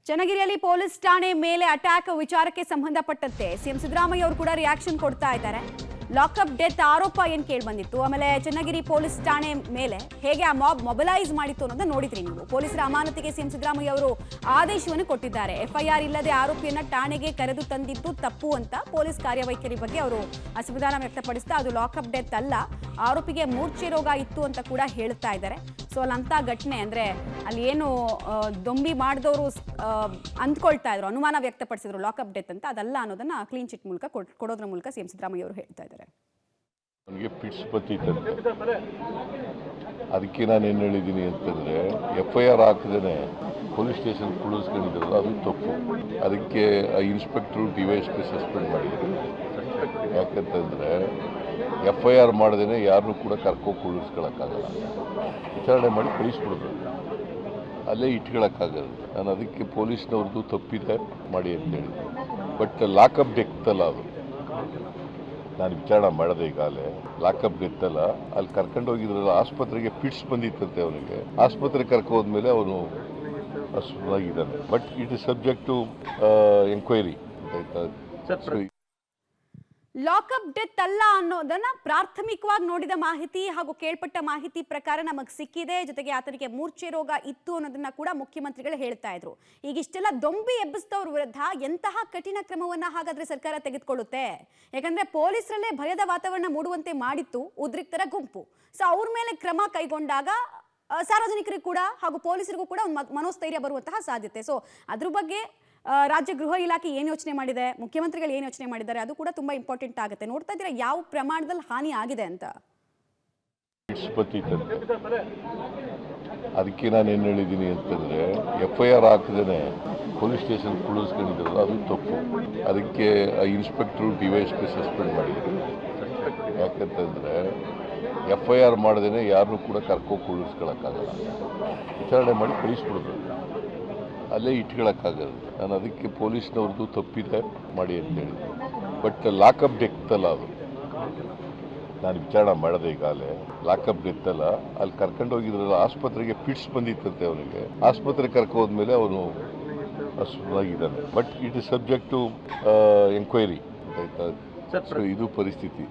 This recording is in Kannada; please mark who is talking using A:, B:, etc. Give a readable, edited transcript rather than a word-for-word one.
A: ಚನ್ನಗಿರಿಯಲ್ಲಿ ಪೊಲೀಸ್ ಠಾಣೆ ಮೇಲೆ ಅಟ್ಯಾಕ್ ವಿಚಾರಕ್ಕೆ ಸಂಬಂಧಪಟ್ಟಂತೆ ಸಿಎಂ ಸಿದ್ದರಾಮಯ್ಯ ಅವರು ಕೂಡ ರಿಯಾಕ್ಷನ್ ಕೊಡ್ತಾ ಇದ್ದಾರೆ. ಲಾಕಪ್ ಡೆತ್ ಆರೋಪ ಏನು ಕೇಳಿ ಬಂದಿತ್ತು, ಆಮೇಲೆ ಚನ್ನಗಿರಿ ಪೊಲೀಸ್ ಠಾಣೆ ಮೇಲೆ ಹೇಗೆ ಆ ಮಾಬ್ ಮೊಬಿಲೈಸ್ ಮಾಡಿತ್ತು ಅನ್ನೋದನ್ನ ನೋಡಿದ್ರಿ ನೀವು. ಪೊಲೀಸರ ಅಮಾನತಿಗೆ ಸಿಎಂ ಸಿದ್ದರಾಮಯ್ಯ ಅವರು ಆದೇಶವನ್ನು ಕೊಟ್ಟಿದ್ದಾರೆ. ಎಫ್ಐಆರ್ ಇಲ್ಲದೆ ಆರೋಪಿಯನ್ನ ಠಾಣೆಗೆ ಕರೆದು ತಂದಿದ್ದು ತಪ್ಪು ಅಂತ ಪೊಲೀಸ್ ಕಾರ್ಯವೈಖರಿ ಬಗ್ಗೆ ಅವರು ಅಸಮಾಧಾನ ವ್ಯಕ್ತಪಡಿಸ್ತಾ ಅದು ಲಾಕಪ್ ಡೆತ್ ಅಲ್ಲ, ಆರೋಪಿಗೆ ಮೂರ್ಛೆ ರೋಗ ಇತ್ತು ಅಂತ ಕೂಡ ಹೇಳ್ತಾ ಇದ್ದಾರೆ. ಸೊ ಅಲ್ಲಂತ ಘಟನೆ ಅಂದ್ರೆ ಅಲ್ಲಿ ಏನು ದೊಂಬಿ ಮಾಡಿದವರು ಅಂದ್ಕೊಳ್ತಾ ಇದ್ರು, ಅನುಮಾನ ವ್ಯಕ್ತಪಡಿಸಿದ್ರು ಲಾಕಪ್ ಡೆತ್ ಅಂತ, ಅದಲ್ಲ ಅನ್ನೋದನ್ನ ಕ್ಲೀನ್ ಚಿಟ್ ಮೂಲಕ ಕೊಡೋದ್ರ ಮೂಲಕ ಸಿಎಂ ಸಿದ್ದರಾಮಯ್ಯ ಅವರು ಹೇಳ್ತಾ ಇದ್ದಾರೆ.
B: ನನಗೆ ಪಿಟ್ಸ್ ಬತ್ತಿತ್ತಂತೆ, ಅದಕ್ಕೆ ನಾನು ಏನು ಹೇಳಿದ್ದೀನಿ ಅಂತಂದರೆ FIR ಹಾಕದೇ ಪೊಲೀಸ್ ಸ್ಟೇಷನ್ ಕುಳಿಸ್ಕೊಂಡಿದ್ರು, ಅದು ತಪ್ಪು. ಅದಕ್ಕೆ ಇನ್ಸ್ಪೆಕ್ಟ್ರು DYSP ಸಸ್ಪೆಂಡ್ ಮಾಡಿದ್ರು. ಯಾಕಂತಂದರೆ FIR ಮಾಡದೇ ಯಾರನ್ನೂ ಕೂಡ ಕರ್ಕೊಂಡು ಕುಳಿಸ್ಕೊಳ್ಳೋಕ್ಕಾಗಲ್ಲ, ವಿಚಾರಣೆ ಮಾಡಿ ಕಳಿಸ್ಬಿಡೋದು, ಅಲ್ಲೇ ಇಟ್ಕೊಳ್ಳೋಕ್ಕಾಗಲ್ಲ. ನಾನು ಅದಕ್ಕೆ ಪೊಲೀಸ್ನವ್ರದ್ದು ತಪ್ಪಿದೆ ಮಾಡಿ ಅಂತ ಹೇಳಿದ್ದೆ. ಬಟ್ ಲಾಕಪ್ ಡೆತ್ ಅಲ್ಲ, ಅದು ನಾನು ವಿಚಾರಣೆ ಮಾಡಿದೆ ಈಗಾಗಲೇ. ಲಾಕಪ್ ಡೆತ್ ಅಲ್ಲ, ಅಲ್ಲಿ ಕರ್ಕೊಂಡು ಹೋಗಿದ್ರಲ್ಲ ಆಸ್ಪತ್ರೆಗೆ ಪಿಟ್ಸ್ ಬಂದಿತ್ತಂತೆ ಅವನಿಗೆ. ಆಸ್ಪತ್ರೆಗೆ ಕರ್ಕೋದ್ಮೇಲೆ ಅವನು ಅಸುವಾಗಿದ್ದಾನೆ. But it is subject to enquiry.
A: Lockup death ಅಲ್ಲ ಅನ್ನೋದನ್ನ ಪ್ರಾಥಮಿಕವಾಗಿ ನೋಡಿದ ಮಾಹಿತಿ ಹಾಗೂ ಕೇಳ್ಪಟ್ಟ ಮಾಹಿತಿ ಪ್ರಕಾರ ನಮಗೆ ಸಿಕ್ಕಿದೆ. ಜೊತೆಗೆ ಆತನಿಗೆ ಮೂರ್ಛೆ ರೋಗ ಇತ್ತು ಅನ್ನೋದನ್ನ ಕೂಡ ಮುಖ್ಯಮಂತ್ರಿಗಳು ಹೇಳ್ತಾ ಇದ್ರು. ಈಗ ಇಷ್ಟೆಲ್ಲ ದೊಂಬಿ ಎಬ್ಬಿಸಿದವ್ರ ವಿರುದ್ಧ ಎಂತಹ ಕಠಿಣ ಕ್ರಮವನ್ನ ಹಾಗಾದ್ರೆ ಸರ್ಕಾರ ತೆಗೆದುಕೊಳ್ಳುತ್ತೆ? ಯಾಕಂದ್ರೆ ಪೊಲೀಸರಲ್ಲೇ ಭಯದ ವಾತಾವರಣ ಮೂಡುವಂತೆ ಮಾಡಿತ್ತು ಉದ್ರಿಕ್ತರ ಗುಂಪು. ಸೊ ಅವ್ರ ಮೇಲೆ ಕ್ರಮ ಕೈಗೊಂಡಾಗ ಸಾರ್ವಜನಿಕರಿಗೂ ಕೂಡ ಹಾಗೂ ಪೊಲೀಸರಿಗೂ ಕೂಡ ಒಂದು ಮನೋಸ್ಥೈರ್ಯ ಬರುವಂತಹ ಸಾಧ್ಯತೆ. ಸೊ ಅದ್ರ ಬಗ್ಗೆ ರಾಜ್ಯ ಗೃಹ ಇಲಾಖೆ ಏನು ಯೋಚನೆ ಮಾಡಿದೆ, ಮುಖ್ಯಮಂತ್ರಿಗಳು ಏನು ಯೋಚನೆ ಮಾಡಿದ್ದಾರೆ, ಅದು ಕೂಡ ತುಂಬಾ ಇಂಪಾರ್ಟೆಂಟ್ ಆಗುತ್ತೆ. ನೋಡ್ತಾ ಇದ್ದೀರಾ ಯಾವ ಪ್ರಮಾಣದಲ್ಲಿ ಹಾನಿ ಆಗಿದೆ ಅಂತ.
B: ಅದಕ್ಕೆ ನಾನು ಏನು ಹೇಳಿದ್ದೀನಿ ಅಂತಂದರೆ FIR ಹಾಕದೇ ಪೊಲೀಸ್ ಸ್ಟೇಷನ್ ಕುಳಿಸ್ಕೊಂಡಿದ್ರು, ಅದು ತಪ್ಪು. ಅದಕ್ಕೆ ಇನ್ಸ್ಪೆಕ್ಟ್ರು DYSP ಸಸ್ಪೆಂಡ್ ಮಾಡಿದ್ರು. ಯಾಕಂತಂದರೆ FIR ಮಾಡದೇ ಯಾರನ್ನೂ ಕೂಡ ಕರ್ಕೊಂಡು ಕುಳಿಸ್ಕೊಳ್ಳೋಕ್ಕಾಗಲ್ಲ, ವಿಚಾರಣೆ ಮಾಡಿ ಕಳಿಸ್ಬಿಡೋದು, ಅಲ್ಲೇ ಇಟ್ಕೊಳ್ಳೋಕ್ಕಾಗಲ್ಲ. ನಾನು ಅದಕ್ಕೆ ಪೊಲೀಸ್ನವ್ರದ್ದು ತಪ್ಪಿದೆ ಮಾಡಿ ಅಂತ ಹೇಳಿದ್ದೆ. ಬಟ್ ಲಾಕಪ್ ಡೆತ್ ಅಲ್ಲ, ಅದು ನಾನು ವಿಚಾರಣೆ ಮಾಡಿದೆ ಈಗಾಗಲೇ. ಲಾಕಪ್ ಡೆತ್ ಅಲ್ಲ, ಅಲ್ಲಿ ಕರ್ಕೊಂಡು ಹೋಗಿದ್ರಲ್ಲ ಆಸ್ಪತ್ರೆಗೆ ಪಿಟ್ಸ್ ಬಂದಿತ್ತಂತೆ ಅವನಿಗೆ. ಆಸ್ಪತ್ರೆಗೆ ಕರ್ಕೋದ್ಮೇಲೆ ಅವನು ಅಸುವಾಗಿದ್ದಾನೆ. But it is subject to enquiry. ಆಯಿತಾ? ಸೊ ಇದು ಪರಿಸ್ಥಿತಿ.